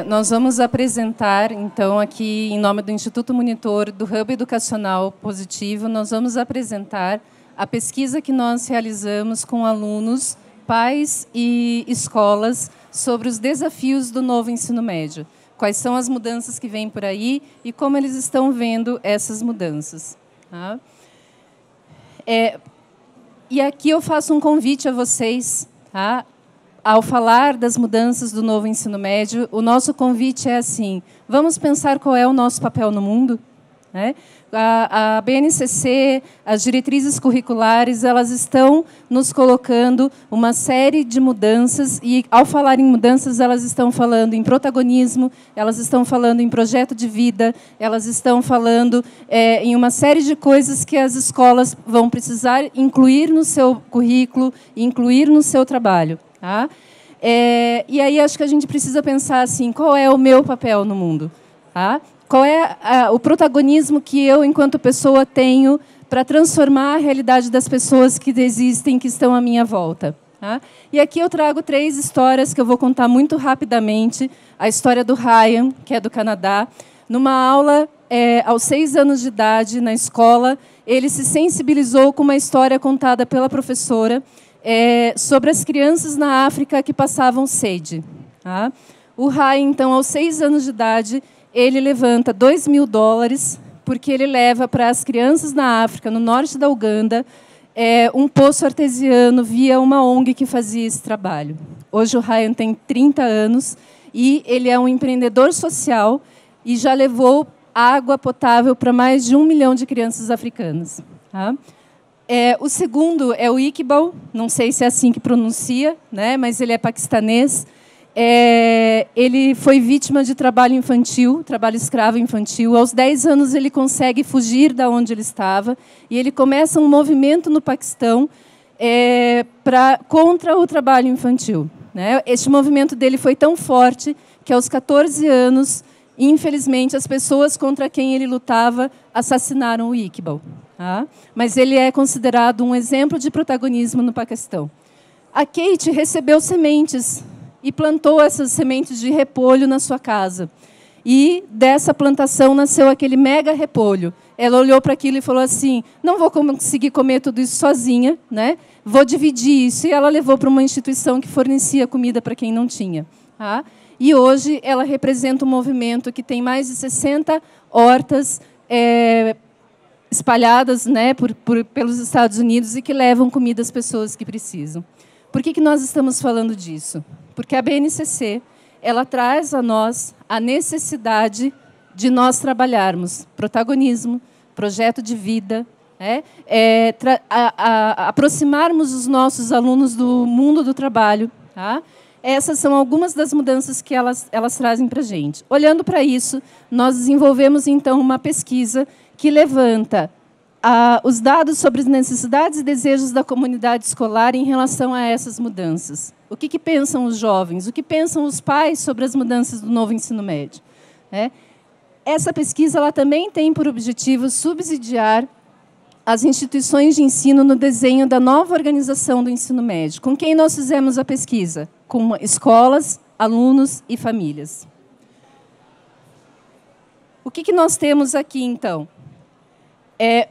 Nós vamos apresentar, então, aqui, em nome do Instituto Monitor do Hub Educacional Positivo, nós vamos apresentar a pesquisa que nós realizamos com alunos, pais e escolas sobre os desafios do novo ensino médio. Quais são as mudanças que vêm por aí e como eles estão vendo essas mudanças. Tá? E aqui eu faço um convite a vocês, tá? Ao falar das mudanças do novo ensino médio, o nosso convite é assim: vamos pensar qual é o nosso papel no mundo? Né? A BNCC, as diretrizes curriculares, elas estão nos colocando uma série de mudanças e, ao falar em mudanças, elas estão falando em protagonismo, elas estão falando em projeto de vida, elas estão falando em uma série de coisas que as escolas vão precisar incluir no seu currículo, incluir no seu trabalho. Tá? E aí acho que a gente precisa pensar assim: qual é o meu papel no mundo? Tá? Qual é o protagonismo que eu, enquanto pessoa, tenho para transformar a realidade das pessoas que existem, que estão à minha volta? Tá? E aqui eu trago 3 histórias que eu vou contar muito rapidamente. A história do Ryan, que é do Canadá. Numa aula, aos 6 anos de idade, na escola, ele se sensibilizou com uma história contada pela professora sobre as crianças na África que passavam sede. Tá? O Ryan, então, aos 6 anos de idade, ele levanta $2.000 porque ele leva para as crianças na África, no norte da Uganda, um poço artesiano via uma ONG que fazia esse trabalho. Hoje o Ryan tem 30 anos e ele é um empreendedor social e já levou água potável para mais de 1 milhão de crianças africanas. Tá? O segundo é o Iqbal, não sei se é assim que pronuncia, né, mas ele é paquistanês. Ele foi vítima de trabalho infantil, trabalho escravo infantil. Aos 10 anos, ele consegue fugir da onde ele estava e ele começa um movimento no Paquistão contra o trabalho infantil. Né? Este movimento dele foi tão forte que, aos 14 anos, infelizmente, as pessoas contra quem ele lutava assassinaram o Iqbal. Tá? Mas ele é considerado um exemplo de protagonismo no Paquistão. A Kate recebeu sementes e plantou essas sementes de repolho na sua casa. E dessa plantação nasceu aquele mega repolho. Ela olhou para aquilo e falou assim: não vou conseguir comer tudo isso sozinha, né? Vou dividir isso. E ela levou para uma instituição que fornecia comida para quem não tinha. Tá? E hoje ela representa um movimento que tem mais de 60 hortas espalhadas, né, pelos Estados Unidos e que levam comida às pessoas que precisam. Por que nós estamos falando disso? Porque a BNCC ela traz a nós a necessidade de nós trabalharmos protagonismo, projeto de vida, aproximarmos os nossos alunos do mundo do trabalho. Tá? Essas são algumas das mudanças que elas trazem para a gente. Olhando para isso, nós desenvolvemos, então, uma pesquisa que levanta os dados sobre as necessidades e desejos da comunidade escolar em relação a essas mudanças. O que pensam os jovens? O que pensam os pais sobre as mudanças do novo ensino médio? Essa pesquisa ela também tem por objetivo subsidiar as instituições de ensino no desenho da nova organização do ensino médio. Com quem nós fizemos a pesquisa? Com escolas, alunos e famílias. O que nós temos aqui, então?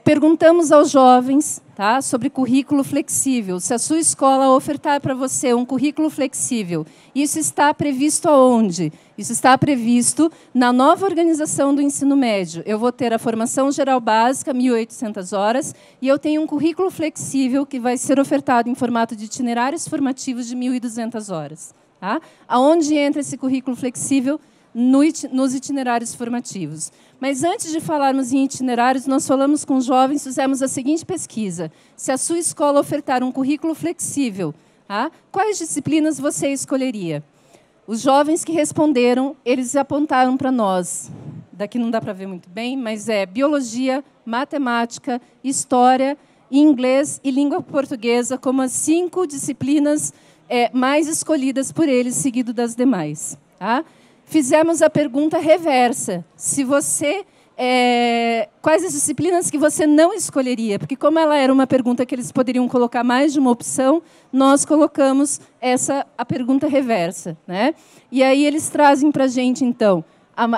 Perguntamos aos jovens, tá, sobre currículo flexível. Se a sua escola ofertar para você um currículo flexível, isso está previsto aonde? Isso está previsto na nova organização do ensino médio. Eu vou ter a formação geral básica, 1.800 horas, e eu tenho um currículo flexível que vai ser ofertado em formato de itinerários formativos de 1.200 horas. Tá? Aonde entra esse currículo flexível? Nos itinerários formativos. Mas antes de falarmos em itinerários, nós falamos com jovens, fizemos a seguinte pesquisa: se a sua escola ofertar um currículo flexível, tá, quais disciplinas você escolheria? Os jovens que responderam, eles apontaram para nós, daqui não dá para ver muito bem, mas biologia, matemática, história, inglês e língua portuguesa como as 5 disciplinas mais escolhidas por eles, seguido das demais. Tá? Fizemos a pergunta reversa: se você quais as disciplinas que você não escolheria? Porque, como ela era uma pergunta que eles poderiam colocar mais de uma opção, nós colocamos a pergunta reversa, né? E aí eles trazem para a gente, então,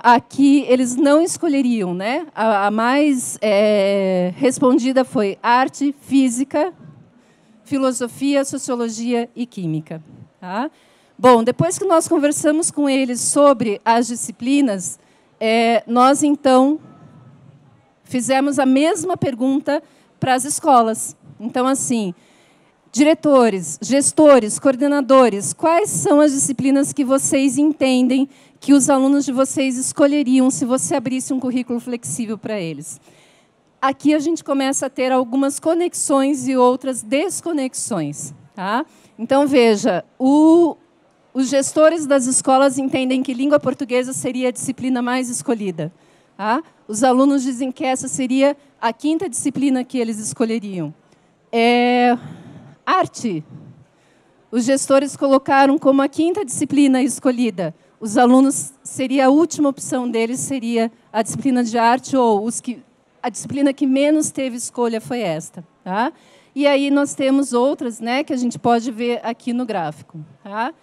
aqui eles não escolheriam, né? A mais respondida foi arte, física, filosofia, sociologia e química. Tá? Bom, depois que nós conversamos com eles sobre as disciplinas, nós, então, fizemos a mesma pergunta para as escolas. Então, assim, diretores, gestores, coordenadores, quais são as disciplinas que vocês entendem que os alunos de vocês escolheriam se você abrisse um currículo flexível para eles? Aqui a gente começa a ter algumas conexões e outras desconexões. Tá? Então, veja, os gestores das escolas entendem que língua portuguesa seria a disciplina mais escolhida. Tá? Os alunos dizem que essa seria a 5ª disciplina que eles escolheriam. Arte. Os gestores colocaram como a 5ª disciplina escolhida. Os alunos, seria a última opção deles, seria a disciplina de arte, ou a disciplina que menos teve escolha foi esta. Tá? E aí nós temos outras, né, que a gente pode ver aqui no gráfico. Tá?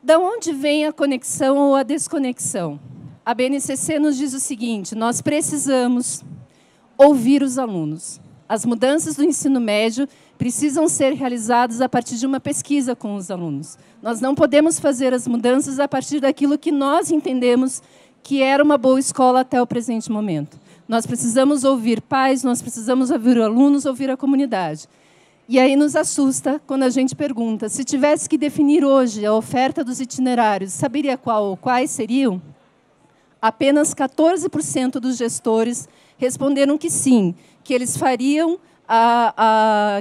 Da onde vem a conexão ou a desconexão? A BNCC nos diz o seguinte: nós precisamos ouvir os alunos. As mudanças do ensino médio precisam ser realizadas a partir de uma pesquisa com os alunos. Nós não podemos fazer as mudanças a partir daquilo que nós entendemos que era uma boa escola até o presente momento. Nós precisamos ouvir pais, nós precisamos ouvir alunos, ouvir a comunidade. E aí nos assusta quando a gente pergunta, se tivesse que definir hoje a oferta dos itinerários, saberia qual ou quais seriam? Apenas 14% dos gestores responderam que sim, que eles fariam,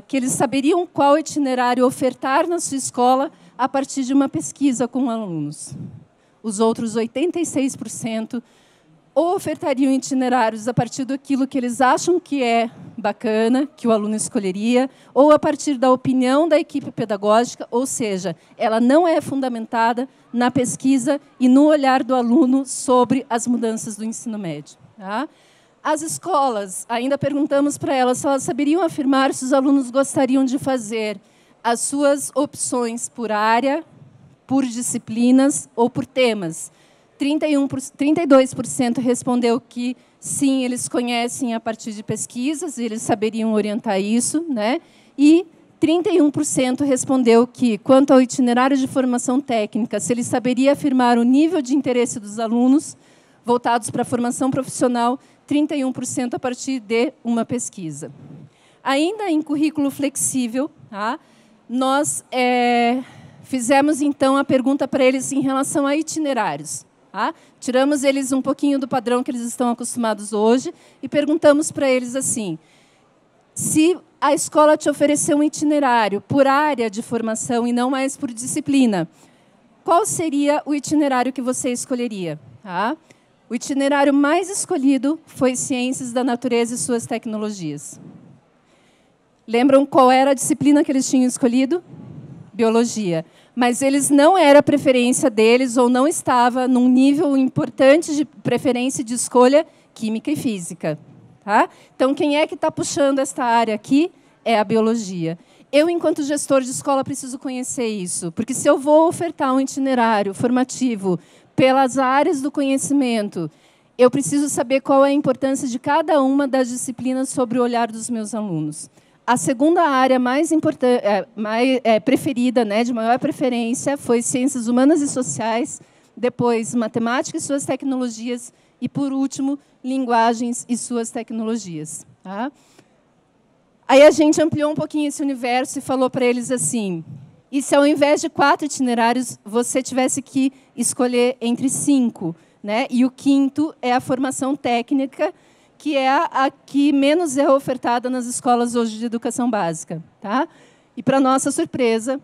que eles saberiam qual itinerário ofertar na sua escola a partir de uma pesquisa com alunos. Os outros 86% ou ofertariam itinerários a partir daquilo que eles acham que é bacana, que o aluno escolheria, ou a partir da opinião da equipe pedagógica, ou seja, ela não é fundamentada na pesquisa e no olhar do aluno sobre as mudanças do ensino médio. Tá? As escolas, ainda perguntamos para elas se elas saberiam afirmar se os alunos gostariam de fazer as suas opções por área, por disciplinas ou por temas. 32% respondeu que sim, eles conhecem a partir de pesquisas, eles saberiam orientar isso, né? E 31% respondeu que, quanto ao itinerário de formação técnica, se ele saberia afirmar o nível de interesse dos alunos voltados para a formação profissional, 31% a partir de uma pesquisa. Ainda em currículo flexível, tá? Nós fizemos, então, a pergunta para eles em relação a itinerários. Tá? Tiramos eles um pouquinho do padrão que eles estão acostumados hoje e perguntamos para eles assim, se a escola te oferecer um itinerário por área de formação e não mais por disciplina, qual seria o itinerário que você escolheria? Tá? O itinerário mais escolhido foi Ciências da Natureza e suas tecnologias. Lembram qual era a disciplina que eles tinham escolhido? Biologia. Mas eles não era a preferência deles ou não estava num nível importante de preferência de escolha química e física. Tá? Então, quem é que está puxando esta área aqui é a biologia. Eu, enquanto gestor de escola, preciso conhecer isso, porque se eu vou ofertar um itinerário formativo pelas áreas do conhecimento, eu preciso saber qual é a importância de cada uma das disciplinas sobre o olhar dos meus alunos. A segunda área mais importante, preferida, né, de maior preferência, foi Ciências Humanas e Sociais, depois Matemática e suas tecnologias, e, por último, Linguagens e suas tecnologias. Tá? Aí a gente ampliou um pouquinho esse universo e falou para eles assim, e se ao invés de 4 itinerários, você tivesse que escolher entre 5, né? E o 5º é a formação técnica, que é a que menos é ofertada nas escolas hoje de educação básica. Tá? E, para nossa surpresa,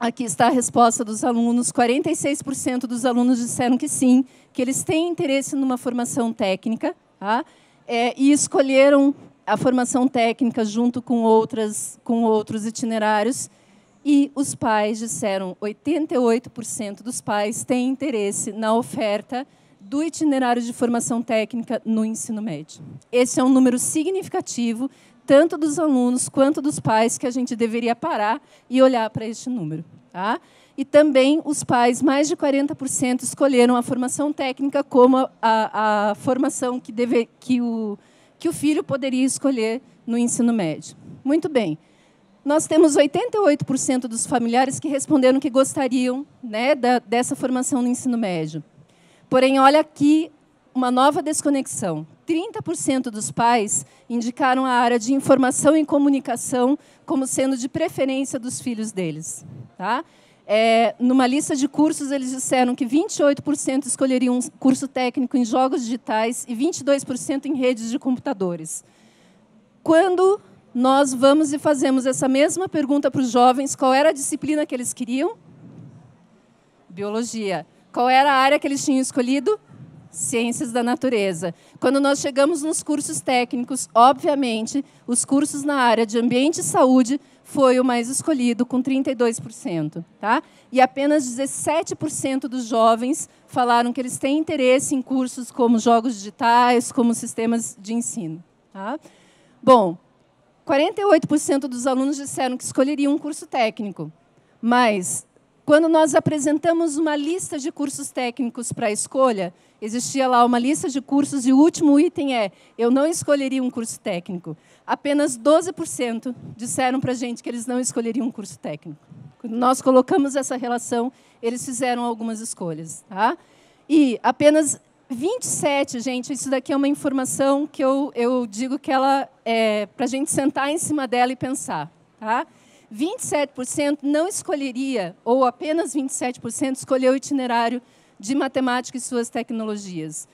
aqui está a resposta dos alunos. 46% dos alunos disseram que sim, que eles têm interesse numa formação técnica, tá? E escolheram a formação técnica junto com outros itinerários. E os pais disseram, 88% dos pais têm interesse na oferta do itinerário de formação técnica no ensino médio. Esse é um número significativo, tanto dos alunos quanto dos pais, que a gente deveria parar e olhar para este número. Tá? E também os pais, mais de 40%, escolheram a formação técnica como a formação que o filho poderia escolher no ensino médio. Muito bem. Nós temos 88% dos familiares que responderam que gostariam, né, dessa formação no ensino médio. Porém, olha aqui uma nova desconexão. 30% dos pais indicaram a área de informação e comunicação como sendo de preferência dos filhos deles. Tá? Numa lista de cursos, eles disseram que 28% escolheriam um curso técnico em jogos digitais e 22% em redes de computadores. Quando nós vamos e fazemos essa mesma pergunta para os jovens, qual era a disciplina que eles queriam? Biologia. Qual era a área que eles tinham escolhido? Ciências da natureza. Quando nós chegamos nos cursos técnicos, obviamente, os cursos na área de ambiente e saúde foi o mais escolhido, com 32%. Tá? E apenas 17% dos jovens falaram que eles têm interesse em cursos como jogos digitais, como sistemas de ensino. Tá? Bom, 48% dos alunos disseram que escolheriam um curso técnico, mas quando nós apresentamos uma lista de cursos técnicos para a escolha, existia lá uma lista de cursos e o último item é: eu não escolheria um curso técnico. Apenas 12% disseram para a gente que eles não escolheriam um curso técnico. Quando nós colocamos essa relação, eles fizeram algumas escolhas. Tá? E apenas 27%, gente, isso daqui é uma informação que eu digo que ela é para a gente sentar em cima dela e pensar. Tá? 27% não escolheria, ou apenas 27% escolheu o itinerário de matemática e suas tecnologias.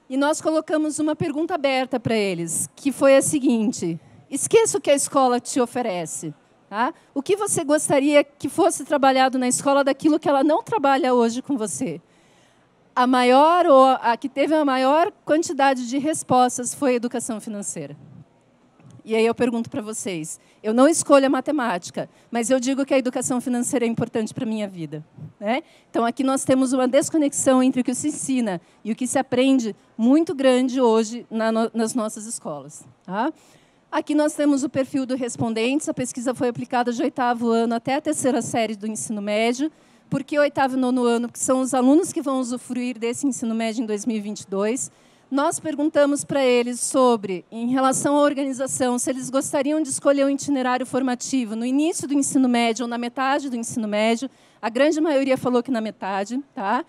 E nós colocamos uma pergunta aberta para eles, que foi a seguinte: esqueça o que a escola te oferece. Tá? O que você gostaria que fosse trabalhado na escola daquilo que ela não trabalha hoje com você? A que teve a maior quantidade de respostas foi a educação financeira. E aí eu pergunto para vocês, eu não escolho a matemática, mas eu digo que a educação financeira é importante para a minha vida. Né? Então, aqui nós temos uma desconexão entre o que se ensina e o que se aprende muito grande hoje nas nossas escolas. Tá? Aqui nós temos o perfil do respondentes. A pesquisa foi aplicada de 8º ano até a 3ª série do ensino médio. Por que 8º e 9º ano? Porque são os alunos que vão usufruir desse ensino médio em 2022. Nós perguntamos para eles sobre, em relação à organização, se eles gostariam de escolher um itinerário formativo no início do ensino médio ou na metade do ensino médio. A grande maioria falou que na metade. Tá?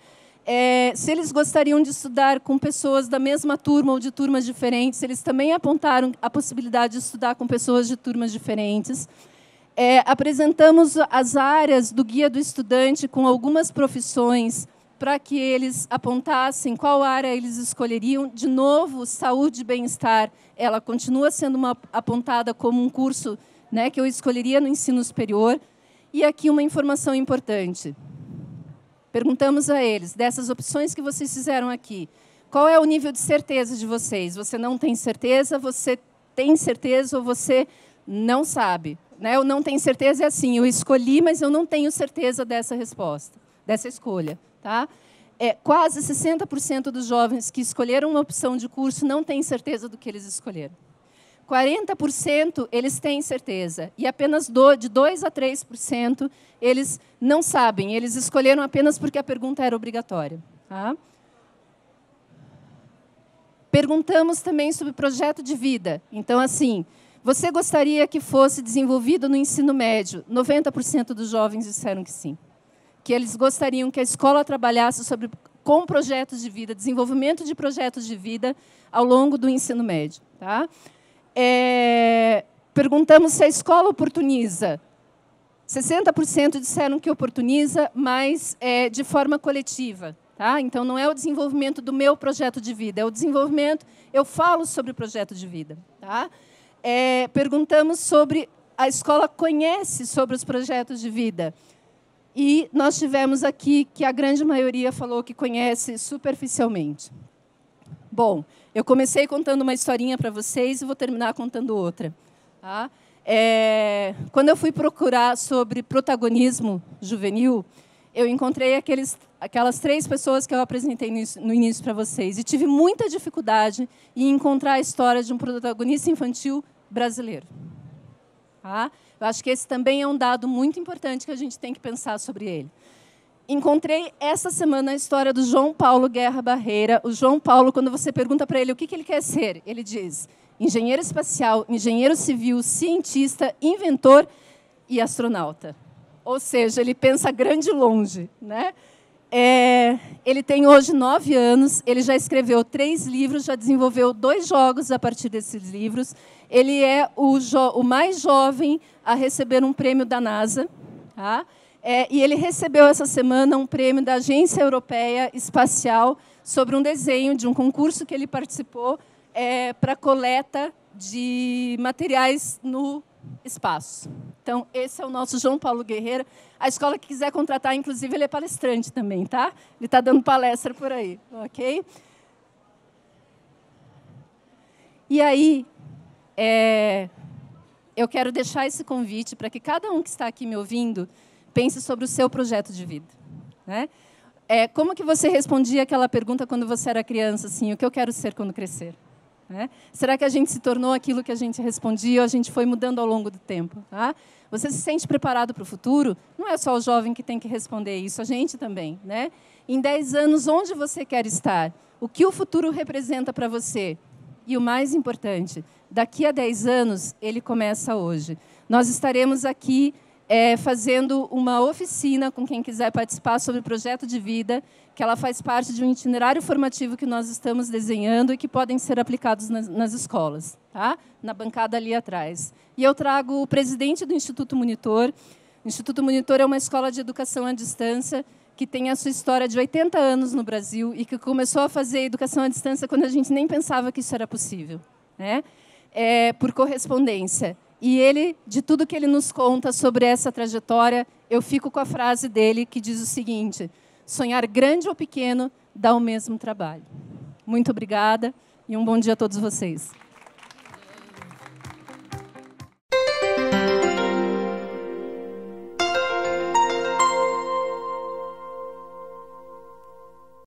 Se eles gostariam de estudar com pessoas da mesma turma ou de turmas diferentes, eles também apontaram a possibilidade de estudar com pessoas de turmas diferentes. Apresentamos as áreas do Guia do Estudante com algumas profissões para que eles apontassem qual área eles escolheriam. De novo, saúde e bem-estar, ela continua sendo apontada como um curso, né, que eu escolheria no ensino superior. E aqui uma informação importante. Perguntamos a eles, dessas opções que vocês fizeram aqui, qual é o nível de certeza de vocês? Você não tem certeza, você tem certeza ou você não sabe? Né? Eu não tenho certeza é assim, eu escolhi, mas eu não tenho certeza dessa resposta, dessa escolha. Tá? Quase 60% dos jovens que escolheram uma opção de curso não têm certeza do que eles escolheram. 40% eles têm certeza, e apenas de 2% a 3% eles não sabem, eles escolheram apenas porque a pergunta era obrigatória. Tá? Perguntamos também sobre projeto de vida. Então, assim, você gostaria que fosse desenvolvido no ensino médio? 90% dos jovens disseram que sim. Que eles gostariam que a escola trabalhasse com projetos de vida, desenvolvimento de projetos de vida ao longo do ensino médio. Tá? Perguntamos se a escola oportuniza. 60% disseram que oportuniza, mas de forma coletiva. Tá? Então, não é o desenvolvimento do meu projeto de vida, é o desenvolvimento, eu falo sobre o projeto de vida. Tá? Perguntamos sobre a escola conhece sobre os projetos de vida. E nós tivemos aqui que a grande maioria falou que conhece superficialmente. Bom, eu comecei contando uma historinha para vocês e vou terminar contando outra. Tá? Quando eu fui procurar sobre protagonismo juvenil, eu encontrei aquelas 3 pessoas que eu apresentei no início para vocês. E tive muita dificuldade em encontrar a história de um protagonista infantil brasileiro. Tá? Eu acho que esse também é um dado muito importante que a gente tem que pensar sobre ele. Encontrei essa semana a história do João Paulo Guerra Barreira. O João Paulo, quando você pergunta para ele o que ele quer ser, ele diz engenheiro espacial, engenheiro civil, cientista, inventor e astronauta. Ou seja, ele pensa grande e longe, né? Ele tem hoje 9 anos, ele já escreveu 3 livros, já desenvolveu 2 jogos a partir desses livros. Ele é o mais jovem a receber um prêmio da NASA. Tá? E ele recebeu essa semana um prêmio da Agência Europeia Espacial sobre um desenho de um concurso que ele participou para coleta de materiais no espaço. Então, esse é o nosso João Paulo Guerreiro. A escola que quiser contratar, inclusive, ele é palestrante também, tá? Ele está dando palestra por aí, ok? E aí, eu quero deixar esse convite para que cada um que está aqui me ouvindo pense sobre o seu projeto de vida, né? Como que você respondia aquela pergunta quando você era criança, assim, o que eu quero ser quando crescer? Né? Será que a gente se tornou aquilo que a gente respondia ou a gente foi mudando ao longo do tempo? Tá? Você se sente preparado para o futuro? Não é só o jovem que tem que responder isso, a gente também. Né? Em 10 anos, onde você quer estar? O que o futuro representa para você? E o mais importante, daqui a 10 anos, ele começa hoje. Nós estaremos aqui fazendo uma oficina com quem quiser participar sobre o projeto de vida, que ela faz parte de um itinerário formativo que nós estamos desenhando e que podem ser aplicados nas escolas, tá? Na bancada ali atrás. E eu trago o presidente do Instituto Monitor. O Instituto Monitor é uma escola de educação à distância que tem a sua história de 80 anos no Brasil e que começou a fazer educação à distância quando a gente nem pensava que isso era possível, né? Por correspondência. E ele, de tudo que ele nos conta sobre essa trajetória, eu fico com a frase dele que diz o seguinte: sonhar grande ou pequeno dá o mesmo trabalho. Muito obrigada e um bom dia a todos vocês.